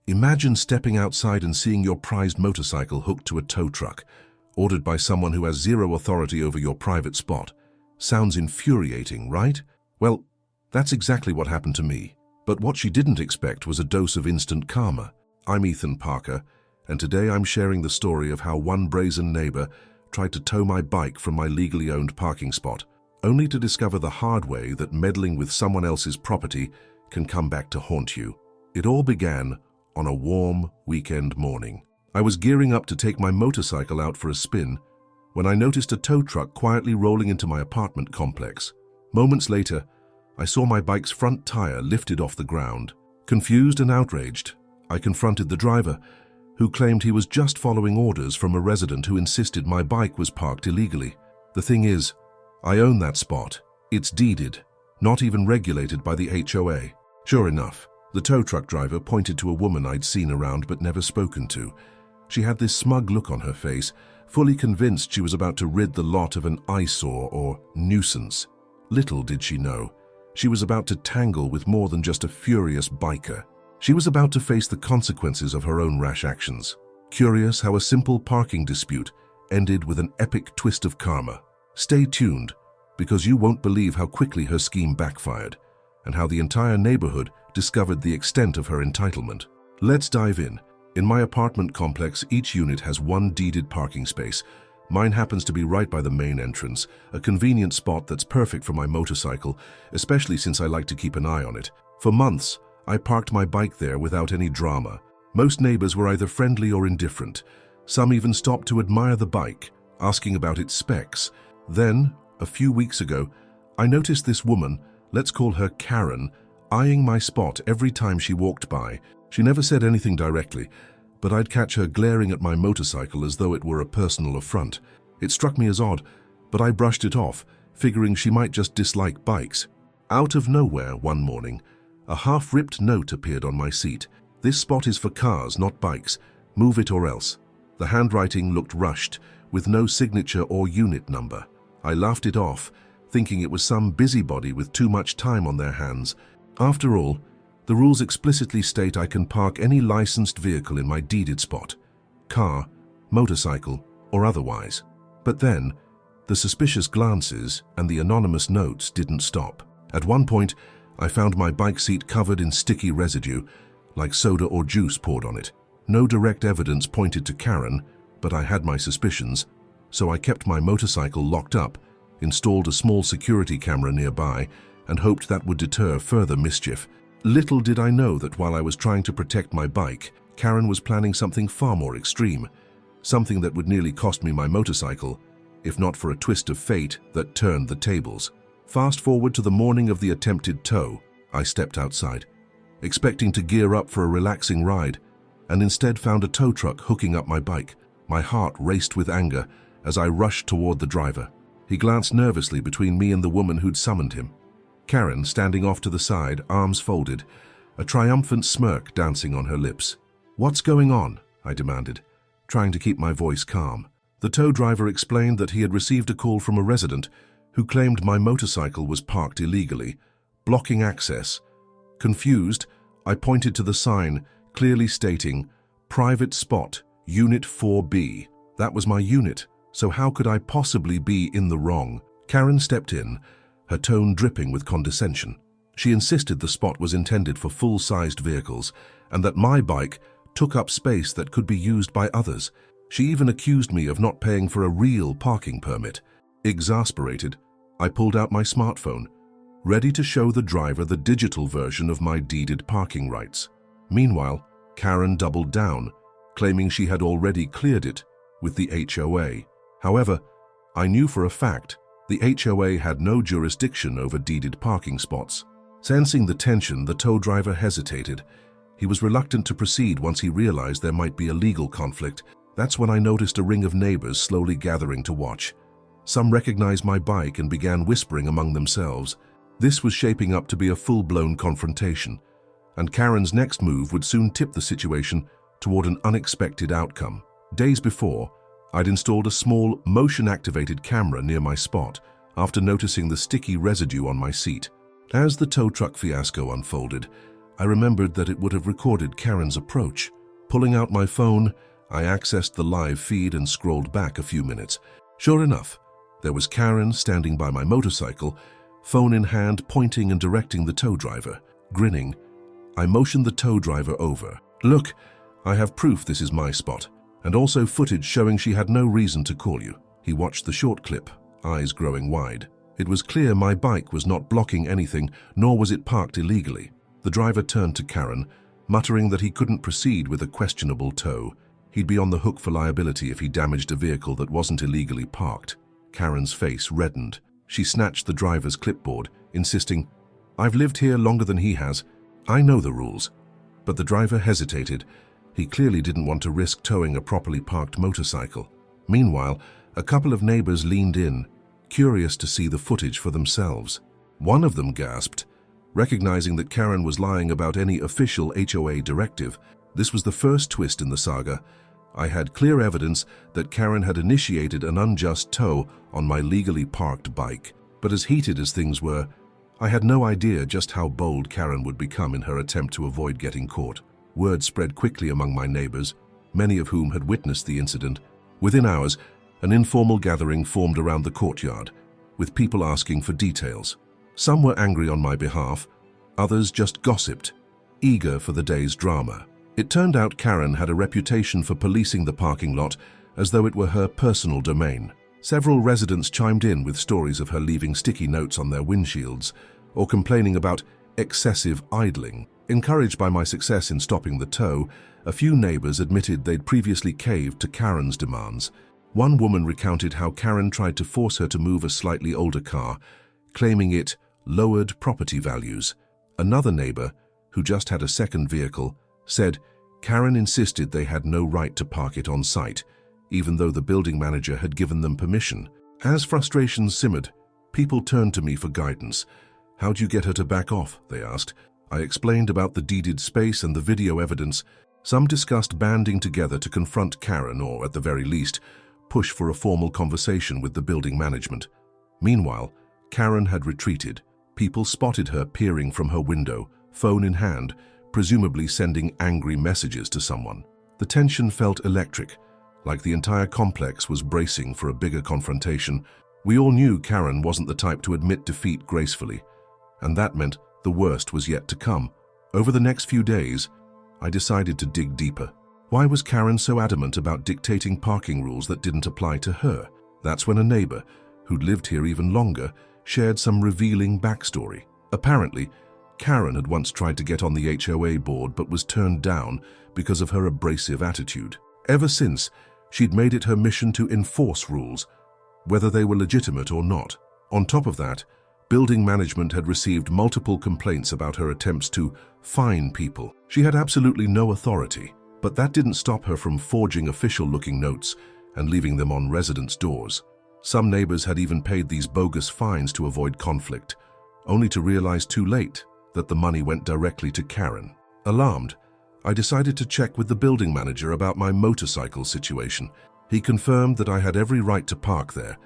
Imagine stepping outside and seeing your prized motorcycle hooked to a tow truck, ordered by someone who has zero authority over your private spot. Sounds infuriating, right? Well, that's exactly what happened to me. But what she didn't expect was a dose of instant karma. I'm Ethan Parker, and today I'm sharing the story of how one brazen neighbor tried to tow my bike from my legally owned parking spot, only to discover the hard way that meddling with someone else's property can come back to haunt you. It all began on a warm weekend morning. I was gearing up to take my motorcycle out for a spin when I noticed a tow truck quietly rolling into my apartment complex. Moments later, I saw my bike's front tire lifted off the ground. Confused and outraged, I confronted the driver, who claimed he was just following orders from a resident who insisted my bike was parked illegally. The thing is, I own that spot. It's deeded, not even regulated by the HOA. Sure enough, the tow truck driver pointed to a woman I'd seen around but never spoken to. She had this smug look on her face, fully convinced she was about to rid the lot of an eyesore or nuisance. Little did she know, she was about to tangle with more than just a furious biker. She was about to face the consequences of her own rash actions. Curious how a simple parking dispute ended with an epic twist of karma. Stay tuned, because you won't believe how quickly her scheme backfired, and how the entire neighborhood discovered the extent of her entitlement. Let's dive in. In my apartment complex, each unit has one deeded parking space. Mine happens to be right by the main entrance, a convenient spot that's perfect for my motorcycle, especially since I like to keep an eye on it. For months, I parked my bike there without any drama. Most neighbors were either friendly or indifferent. Some even stopped to admire the bike, asking about its specs. Then, a few weeks ago, I noticed this woman, let's call her Karen, eyeing my spot every time she walked by. She never said anything directly, but I'd catch her glaring at my motorcycle as though it were a personal affront. It struck me as odd, but I brushed it off, figuring she might just dislike bikes. Out of nowhere one morning, a half-ripped note appeared on my seat. "This spot is for cars, not bikes. Move it or else." The handwriting looked rushed, with no signature or unit number. I laughed it off, thinking it was some busybody with too much time on their hands. After all, the rules explicitly state I can park any licensed vehicle in my deeded spot, car, motorcycle, or otherwise. But then, the suspicious glances and the anonymous notes didn't stop. At one point, I found my bike seat covered in sticky residue, like soda or juice poured on it. No direct evidence pointed to Karen, but I had my suspicions, so I kept my motorcycle locked up, installed a small security camera nearby, and hoped that would deter further mischief. Little did I know that while I was trying to protect my bike, Karen was planning something far more extreme, something that would nearly cost me my motorcycle, if not for a twist of fate that turned the tables. Fast forward to the morning of the attempted tow. I stepped outside, expecting to gear up for a relaxing ride, and instead found a tow truck hooking up my bike. My heart raced with anger as I rushed toward the driver. He glanced nervously between me and the woman who'd summoned him. Karen, standing off to the side, arms folded, a triumphant smirk dancing on her lips. "What's going on?" I demanded, trying to keep my voice calm. The tow driver explained that he had received a call from a resident who claimed my motorcycle was parked illegally, blocking access. Confused, I pointed to the sign, clearly stating, "Private Spot, Unit 4B. That was my unit, so how could I possibly be in the wrong? Karen stepped in, her tone dripping with condescension. She insisted the spot was intended for full-sized vehicles and that my bike took up space that could be used by others. She even accused me of not paying for a real parking permit. Exasperated, I pulled out my smartphone, ready to show the driver the digital version of my deeded parking rights. Meanwhile, Karen doubled down, claiming she had already cleared it with the HOA. However, I knew for a fact the HOA had no jurisdiction over deeded parking spots. Sensing the tension, the tow driver hesitated. He was reluctant to proceed once he realized there might be a legal conflict. That's when I noticed a ring of neighbors slowly gathering to watch. Some recognized my bike and began whispering among themselves. This was shaping up to be a full-blown confrontation, and Karen's next move would soon tip the situation toward an unexpected outcome. Days before, I'd installed a small, motion-activated camera near my spot after noticing the sticky residue on my seat. As the tow truck fiasco unfolded, I remembered that it would have recorded Karen's approach. Pulling out my phone, I accessed the live feed and scrolled back a few minutes. Sure enough, there was Karen standing by my motorcycle, phone in hand, pointing and directing the tow driver. Grinning, I motioned the tow driver over. "Look, I have proof this is my spot, and also footage showing she had no reason to call you." He watched the short clip, eyes growing wide. It was clear my bike was not blocking anything, nor was it parked illegally. The driver turned to Karen, muttering that he couldn't proceed with a questionable tow. He'd be on the hook for liability if he damaged a vehicle that wasn't illegally parked. Karen's face reddened. She snatched the driver's clipboard, insisting, "I've lived here longer than he has. I know the rules." But the driver hesitated. He clearly didn't want to risk towing a properly parked motorcycle. Meanwhile, a couple of neighbors leaned in, curious to see the footage for themselves. One of them gasped, recognizing that Karen was lying about any official HOA directive. This was the first twist in the saga. I had clear evidence that Karen had initiated an unjust tow on my legally parked bike. But as heated as things were, I had no idea just how bold Karen would become in her attempt to avoid getting caught. Word spread quickly among my neighbors, many of whom had witnessed the incident. Within hours, an informal gathering formed around the courtyard, with people asking for details. Some were angry on my behalf, others just gossiped, eager for the day's drama. It turned out Karen had a reputation for policing the parking lot as though it were her personal domain. Several residents chimed in with stories of her leaving sticky notes on their windshields or complaining about excessive idling. Encouraged by my success in stopping the tow, a few neighbors admitted they'd previously caved to Karen's demands. One woman recounted how Karen tried to force her to move a slightly older car, claiming it lowered property values. Another neighbor, who just had a second vehicle, said Karen insisted they had no right to park it on site, even though the building manager had given them permission. As frustrations simmered, people turned to me for guidance. "How'd you get her to back off?" they asked. I explained about the deeded space and the video evidence. Some discussed banding together to confront Karen or, at the very least, push for a formal conversation with the building management. Meanwhile, Karen had retreated. People spotted her peering from her window, phone in hand, presumably sending angry messages to someone. The tension felt electric, like the entire complex was bracing for a bigger confrontation. We all knew Karen wasn't the type to admit defeat gracefully, and that meant the worst was yet to come. Over the next few days, I decided to dig deeper. Why was Karen so adamant about dictating parking rules that didn't apply to her? That's when a neighbor, who'd lived here even longer, shared some revealing backstory. Apparently, Karen had once tried to get on the HOA board but was turned down because of her abrasive attitude. Ever since, she'd made it her mission to enforce rules, whether they were legitimate or not. On top of that, building management had received multiple complaints about her attempts to fine people. She had absolutely no authority, but that didn't stop her from forging official-looking notes and leaving them on residents' doors. Some neighbors had even paid these bogus fines to avoid conflict, only to realize too late that the money went directly to Karen. Alarmed, I decided to check with the building manager about my motorcycle situation. He confirmed that I had every right to park there,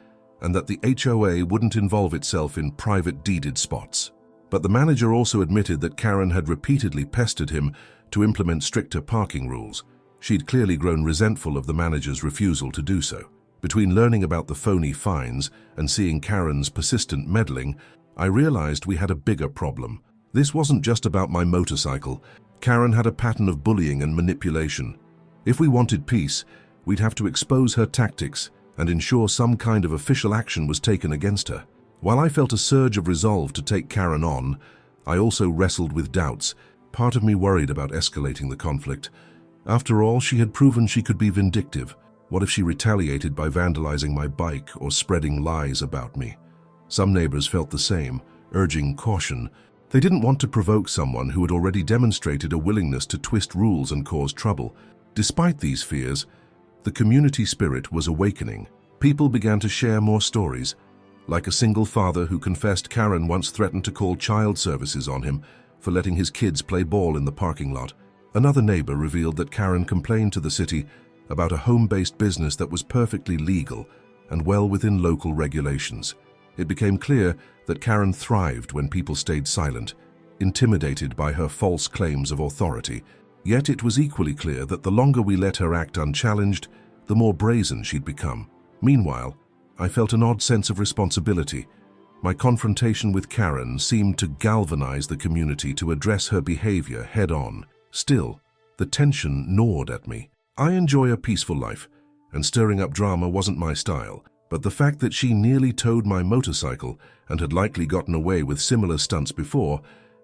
and that the HOA wouldn't involve itself in private deeded spots. But the manager also admitted that Karen had repeatedly pestered him to implement stricter parking rules. She'd clearly grown resentful of the manager's refusal to do so. Between learning about the phony fines and seeing Karen's persistent meddling, I realized we had a bigger problem. This wasn't just about my motorcycle. Karen had a pattern of bullying and manipulation. If we wanted peace, we'd have to expose her tactics and ensure some kind of official action was taken against her. While I felt a surge of resolve to take Karen on, I also wrestled with doubts. Part of me worried about escalating the conflict. After all, she had proven she could be vindictive. What if she retaliated by vandalizing my bike or spreading lies about me? Some neighbors felt the same, urging caution. They didn't want to provoke someone who had already demonstrated a willingness to twist rules and cause trouble. Despite these fears, the community spirit was awakening. People began to share more stories, like a single father who confessed Karen once threatened to call child services on him for letting his kids play ball in the parking lot. Another neighbor revealed that Karen complained to the city about a home-based business that was perfectly legal and well within local regulations. It became clear that Karen thrived when people stayed silent, intimidated by her false claims of authority. Yet it was equally clear that the longer we let her act unchallenged, the more brazen she'd become. Meanwhile, I felt an odd sense of responsibility. My confrontation with Karen seemed to galvanize the community to address her behavior head-on. Still, the tension gnawed at me. I enjoy a peaceful life, and stirring up drama wasn't my style, but the fact that she nearly towed my motorcycle and had likely gotten away with similar stunts before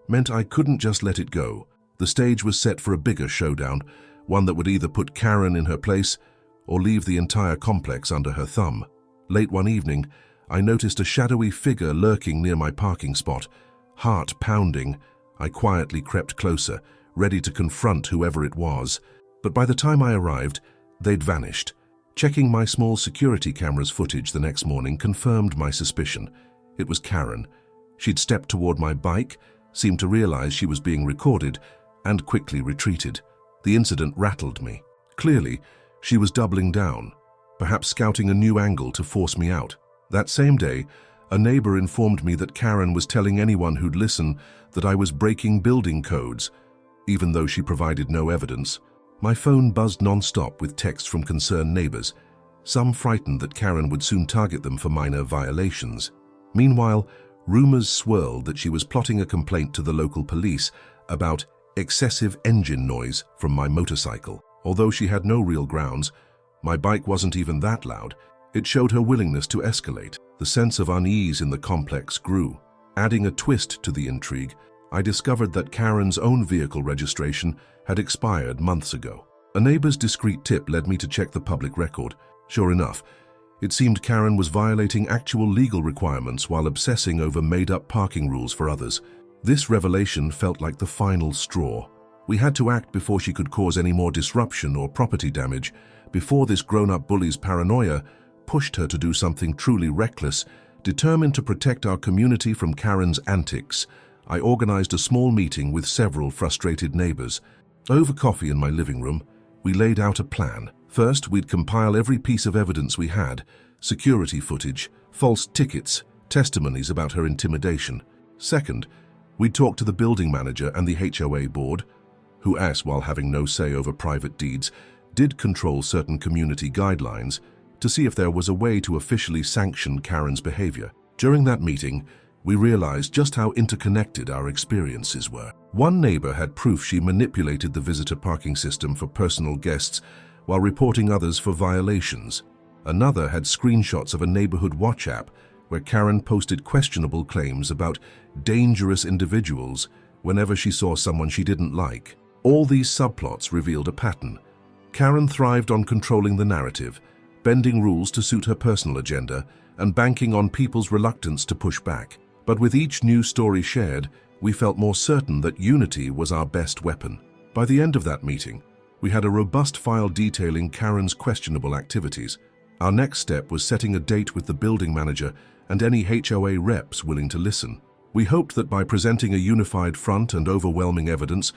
meant I couldn't just let it go. The stage was set for a bigger showdown, one that would either put Karen in her place or leave the entire complex under her thumb. Late one evening, I noticed a shadowy figure lurking near my parking spot. Heart pounding, I quietly crept closer, ready to confront whoever it was. But by the time I arrived, they'd vanished. Checking my small security camera's footage the next morning confirmed my suspicion. It was Karen. She'd stepped toward my bike, seemed to realize she was being recorded, and quickly retreated. The incident rattled me. Clearly, she was doubling down, perhaps scouting a new angle to force me out. That same day, a neighbor informed me that Karen was telling anyone who'd listen that I was breaking building codes, even though she provided no evidence. My phone buzzed non-stop with texts from concerned neighbors, some frightened that Karen would soon target them for minor violations. Meanwhile, rumors swirled that she was plotting a complaint to the local police about excessive engine noise from my motorcycle. Although she had no real grounds, my bike wasn't even that loud. It showed her willingness to escalate. The sense of unease in the complex grew. Adding a twist to the intrigue, I discovered that Karen's own vehicle registration had expired months ago. A neighbor's discreet tip led me to check the public record. Sure enough, it seemed Karen was violating actual legal requirements while obsessing over made-up parking rules for others. This revelation felt like the final straw. We had to act before she could cause any more disruption or property damage, before this grown-up bully's paranoia pushed her to do something truly reckless. Determined to protect our community from Karen's antics, I organized a small meeting with several frustrated neighbors. Over coffee in my living room, we laid out a plan. First, we'd compile every piece of evidence we had: security footage, false tickets, testimonies about her intimidation. Second, we'd talk to the building manager and the HOA board, who, as while having no say over private deeds, did control certain community guidelines, to see if there was a way to officially sanction Karen's behavior. During that meeting, we realized just how interconnected our experiences were. One neighbor had proof she manipulated the visitor parking system for personal guests while reporting others for violations. Another had screenshots of a neighborhood watch app where Karen posted questionable claims about dangerous individuals whenever she saw someone she didn't like. All these subplots revealed a pattern. Karen thrived on controlling the narrative, bending rules to suit her personal agenda, and banking on people's reluctance to push back. But with each new story shared, we felt more certain that unity was our best weapon. By the end of that meeting, we had a robust file detailing Karen's questionable activities. Our next step was setting a date with the building manager and any HOA reps willing to listen. We hoped that by presenting a unified front and overwhelming evidence,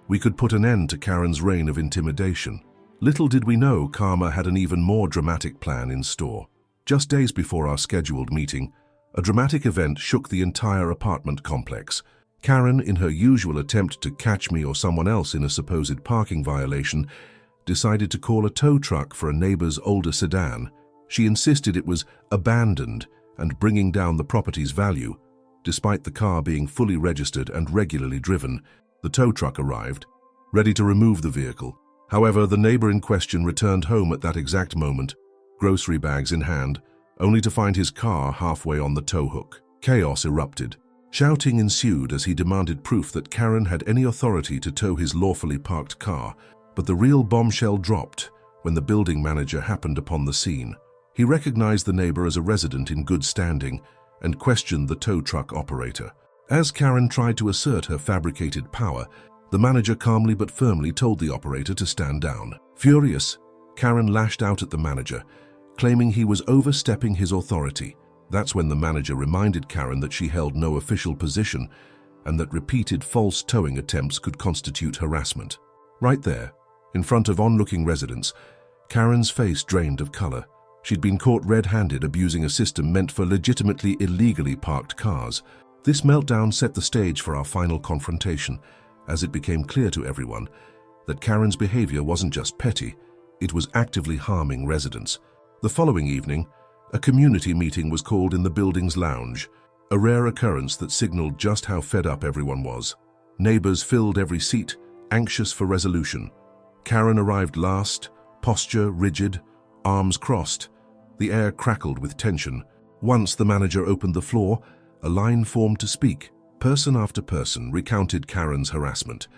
we could put an end to Karen's reign of intimidation. Little did we know Karma had an even more dramatic plan in store. Just days before our scheduled meeting, a dramatic event shook the entire apartment complex. Karen, in her usual attempt to catch me or someone else in a supposed parking violation, decided to call a tow truck for a neighbor's older sedan. She insisted it was abandoned and bringing down the property's value. Despite the car being fully registered and regularly driven, the tow truck arrived, ready to remove the vehicle. However, the neighbor in question returned home at that exact moment, grocery bags in hand, only to find his car halfway on the tow hook. Chaos erupted. Shouting ensued as he demanded proof that Karen had any authority to tow his lawfully parked car, but the real bombshell dropped when the building manager happened upon the scene. He recognized the neighbor as a resident in good standing and questioned the tow truck operator. As Karen tried to assert her fabricated power, the manager calmly but firmly told the operator to stand down. Furious, Karen lashed out at the manager, claiming he was overstepping his authority. That's when the manager reminded Karen that she held no official position and that repeated false towing attempts could constitute harassment. Right there, in front of onlooking residents, Karen's face drained of color. She'd been caught red-handed abusing a system meant for legitimately illegally parked cars. This meltdown set the stage for our final confrontation, as it became clear to everyone that Karen's behavior wasn't just petty, it was actively harming residents. The following evening, a community meeting was called in the building's lounge, a rare occurrence that signaled just how fed up everyone was. Neighbors filled every seat, anxious for resolution. Karen arrived last, posture rigid, arms crossed. The air crackled with tension. Once the manager opened the floor, a line formed to speak. Person after person recounted Karen's harassment,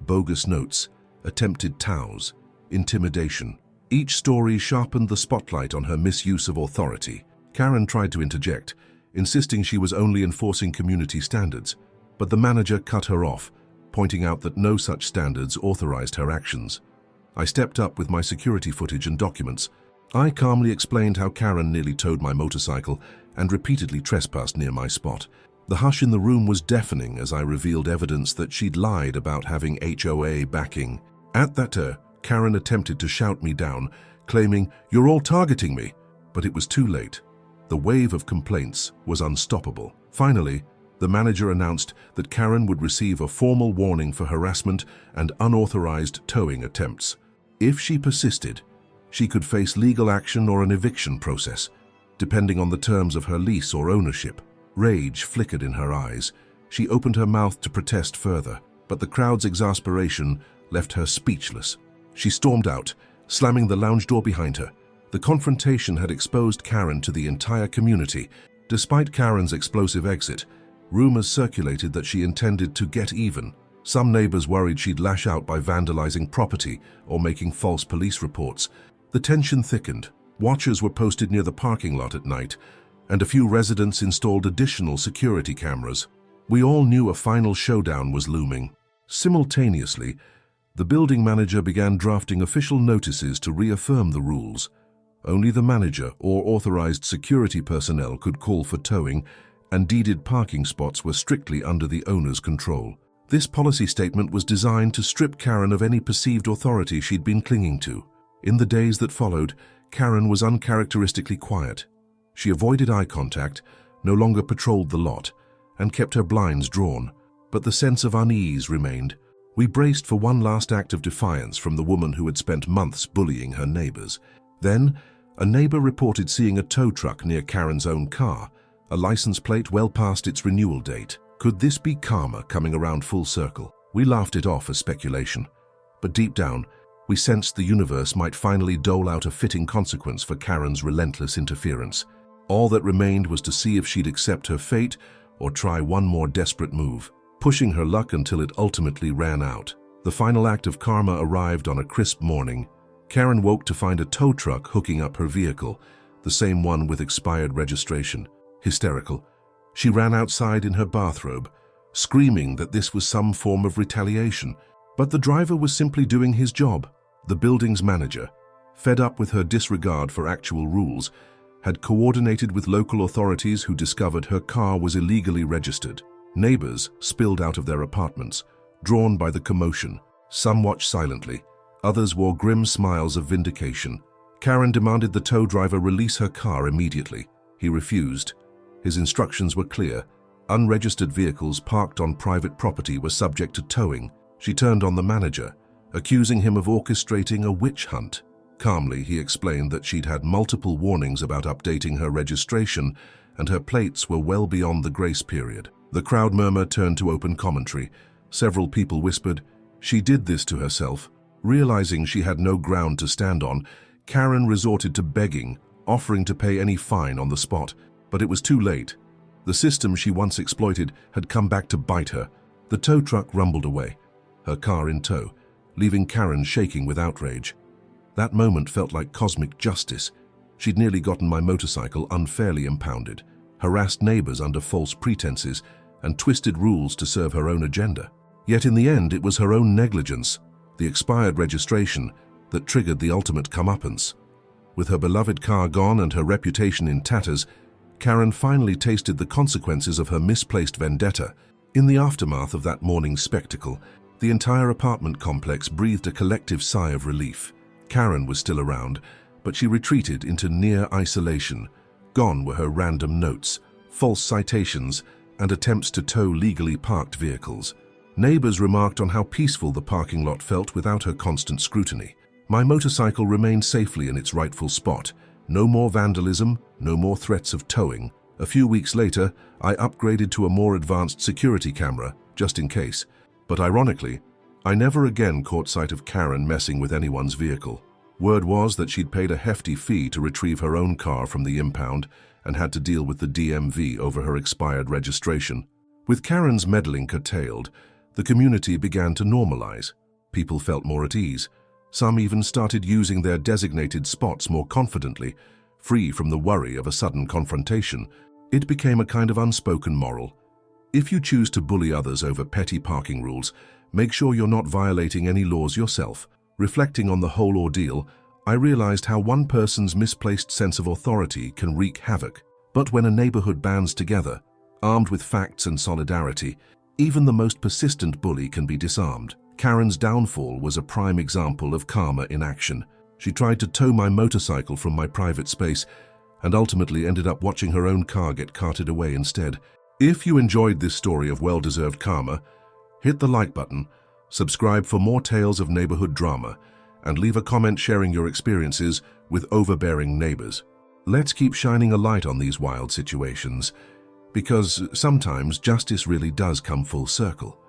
bogus notes, attempted tows, intimidation. Each story sharpened the spotlight on her misuse of authority. Karen tried to interject, insisting she was only enforcing community standards, but the manager cut her off, pointing out that no such standards authorized her actions. I stepped up with my security footage and documents. I calmly explained how Karen nearly towed my motorcycle and repeatedly trespassed near my spot. The hush in the room was deafening as I revealed evidence that she'd lied about having HOA backing. At that Karen attempted to shout me down, claiming, "You're all targeting me." But it was too late. The wave of complaints was unstoppable. Finally, the manager announced that Karen would receive a formal warning for harassment and unauthorized towing attempts. If she persisted, she could face legal action or an eviction process, depending on the terms of her lease or ownership. Rage flickered in her eyes. She opened her mouth to protest further, but the crowd's exasperation left her speechless. She stormed out, slamming the lounge door behind her. The confrontation had exposed Karen to the entire community. Despite Karen's explosive exit, rumors circulated that she intended to get even. Some neighbors worried she'd lash out by vandalizing property or making false police reports. The tension thickened. Watchers were posted near the parking lot at night, and a few residents installed additional security cameras. We all knew a final showdown was looming. Simultaneously, the building manager began drafting official notices to reaffirm the rules. Only the manager or authorized security personnel could call for towing, and deeded parking spots were strictly under the owner's control. This policy statement was designed to strip Karen of any perceived authority she'd been clinging to. In the days that followed, Karen was uncharacteristically quiet. She avoided eye contact, no longer patrolled the lot, and kept her blinds drawn. But the sense of unease remained. We braced for one last act of defiance from the woman who had spent months bullying her neighbors. Then, a neighbor reported seeing a tow truck near Karen's own car, a license plate well past its renewal date. Could this be karma coming around full circle? We laughed it off as speculation. But deep down, we sensed the universe might finally dole out a fitting consequence for Karen's relentless interference. All that remained was to see if she'd accept her fate or try one more desperate move, pushing her luck until it ultimately ran out. The final act of karma arrived on a crisp morning. Karen woke to find a tow truck hooking up her vehicle, the same one with expired registration. Hysterical, she ran outside in her bathrobe, screaming that this was some form of retaliation. But the driver was simply doing his job. The building's manager, fed up with her disregard for actual rules, had coordinated with local authorities who discovered her car was illegally registered. Neighbors spilled out of their apartments, drawn by the commotion. Some watched silently, others wore grim smiles of vindication. Karen demanded the tow driver release her car immediately. He refused. His instructions were clear. Unregistered vehicles parked on private property were subject to towing. She turned on the manager, accusing him of orchestrating a witch hunt. Calmly, he explained that she'd had multiple warnings about updating her registration, and her plates were well beyond the grace period. The crowd murmur turned to open commentary. Several people whispered, "She did this to herself." Realizing she had no ground to stand on, Karen resorted to begging, offering to pay any fine on the spot. But it was too late. The system she once exploited had come back to bite her. The tow truck rumbled away, her car in tow, leaving Karen shaking with outrage. That moment felt like cosmic justice. She'd nearly gotten my motorcycle unfairly impounded, harassed neighbors under false pretenses, and twisted rules to serve her own agenda. Yet in the end, it was her own negligence, the expired registration, that triggered the ultimate comeuppance. With her beloved car gone and her reputation in tatters, Karen finally tasted the consequences of her misplaced vendetta. In the aftermath of that morning's spectacle, the entire apartment complex breathed a collective sigh of relief. Karen was still around, but she retreated into near isolation. Gone were her random notes, false citations, and attempts to tow legally parked vehicles. Neighbors remarked on how peaceful the parking lot felt without her constant scrutiny. My motorcycle remained safely in its rightful spot. No more vandalism, no more threats of towing. A few weeks later, I upgraded to a more advanced security camera, just in case. But ironically, I never again caught sight of Karen messing with anyone's vehicle. Word was that she'd paid a hefty fee to retrieve her own car from the impound and had to deal with the DMV over her expired registration. With Karen's meddling curtailed, the community began to normalize. People felt more at ease. Some even started using their designated spots more confidently, free from the worry of a sudden confrontation. It became a kind of unspoken moral. If you choose to bully others over petty parking rules, make sure you're not violating any laws yourself. Reflecting on the whole ordeal, I realized how one person's misplaced sense of authority can wreak havoc. But when a neighborhood bands together, armed with facts and solidarity, even the most persistent bully can be disarmed. Karen's downfall was a prime example of karma in action. She tried to tow my motorcycle from my private space and ultimately ended up watching her own car get carted away instead. If you enjoyed this story of well-deserved karma, hit the like button, subscribe for more tales of neighborhood drama, and leave a comment sharing your experiences with overbearing neighbors. Let's keep shining a light on these wild situations, because sometimes justice really does come full circle.